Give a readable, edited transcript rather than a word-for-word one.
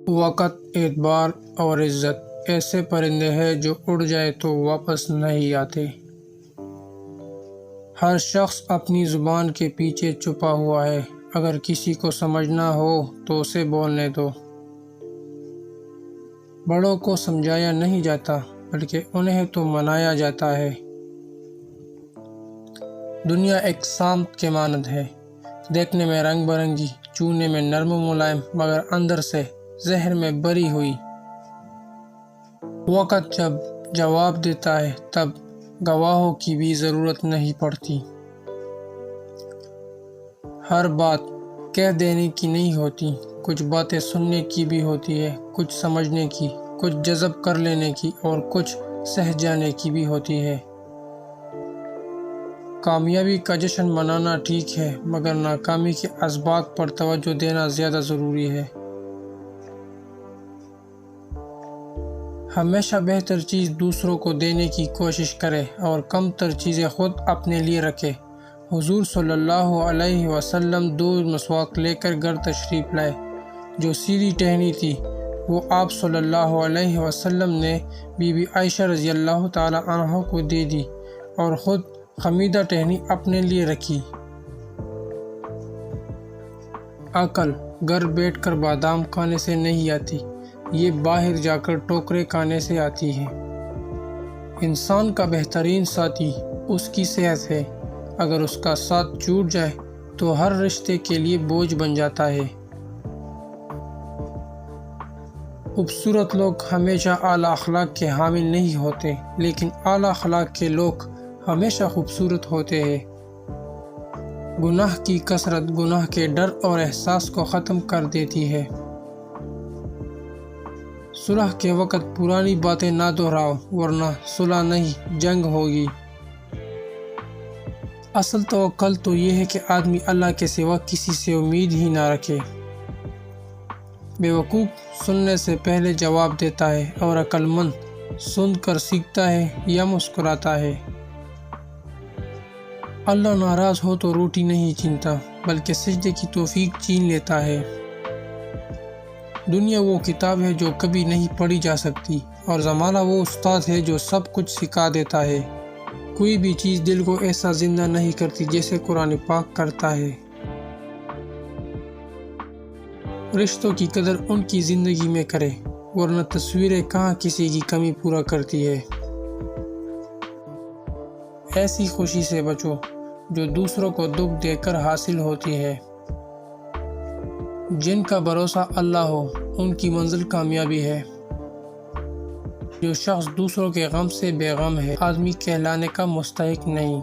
وقت، اعتبار اور عزت ایسے پرندے ہیں جو اڑ جائے تو واپس نہیں آتے۔ ہر شخص اپنی زبان کے پیچھے چھپا ہوا ہے، اگر کسی کو سمجھنا ہو تو اسے بولنے دو۔ بڑوں کو سمجھایا نہیں جاتا بلکہ انہیں تو منایا جاتا ہے۔ دنیا ایک سانپ کے مانند ہے، دیکھنے میں رنگ برنگی، چھونے میں نرم و ملائم، مگر اندر سے زہر میں بھری ہوئی۔ وقت جب جواب دیتا ہے تب گواہوں کی بھی ضرورت نہیں پڑتی۔ ہر بات کہہ دینے کی نہیں ہوتی، کچھ باتیں سننے کی بھی ہوتی ہے، کچھ سمجھنے کی، کچھ جذب کر لینے کی اور کچھ سہ جانے کی بھی ہوتی ہے۔ کامیابی کا جشن منانا ٹھیک ہے، مگر ناکامی کے اسباق پر توجہ دینا زیادہ ضروری ہے۔ ہمیشہ بہتر چیز دوسروں کو دینے کی کوشش کرے اور کم تر چیزیں خود اپنے لیے رکھے۔ حضور صلی اللہ علیہ وسلم 2 مسواک لے کر گھر تشریف لائے۔ جو سیدھی ٹہنی تھی وہ آپ صلی اللہ علیہ وسلم نے بی بی عائشہ رضی اللہ تعالی عنہ کو دے دی اور خود خمیدہ ٹہنی اپنے لیے رکھی۔ عقل گھر بیٹھ کر بادام کھانے سے نہیں آتی، یہ باہر جا کر ٹوکرے کھانے سے آتی ہے۔ انسان کا بہترین ساتھی اس کی صحت ہے، اگر اس کا ساتھ چھوٹ جائے تو ہر رشتے کے لیے بوجھ بن جاتا ہے۔ خوبصورت لوگ ہمیشہ اعلیٰ اخلاق کے حامل نہیں ہوتے، لیکن اعلیٰ اخلاق کے لوگ ہمیشہ خوبصورت ہوتے ہیں۔ گناہ کی کثرت گناہ کے ڈر اور احساس کو ختم کر دیتی ہے۔ صلح کے وقت پرانی باتیں نہ دہراؤ، ورنہ صلح نہیں جنگ ہوگی۔ اصل توکل تو یہ ہے کہ آدمی اللہ کے سوا کسی سے امید ہی نہ رکھے۔ بیوقوف سننے سے پہلے جواب دیتا ہے اور عقل مند سن کر سیکھتا ہے یا مسکراتا ہے۔ اللہ ناراض ہو تو روٹی نہیں چینتا بلکہ سجدے کی توفیق چھین لیتا ہے۔ دنیا وہ کتاب ہے جو کبھی نہیں پڑھی جا سکتی، اور زمانہ وہ استاد ہے جو سب کچھ سکھا دیتا ہے۔ کوئی بھی چیز دل کو ایسا زندہ نہیں کرتی جیسے قرآن پاک کرتا ہے۔ رشتوں کی قدر ان کی زندگی میں کرے، ورنہ تصویریں کہاں کسی کی کمی پورا کرتی ہے۔ ایسی خوشی سے بچو جو دوسروں کو دکھ دے کر حاصل ہوتی ہے۔ جن کا بھروسہ اللہ ہو ان کی منزل کامیابی ہے۔ جو شخص دوسروں کے غم سے بے غم ہے، آدمی کہلانے کا مستحق نہیں۔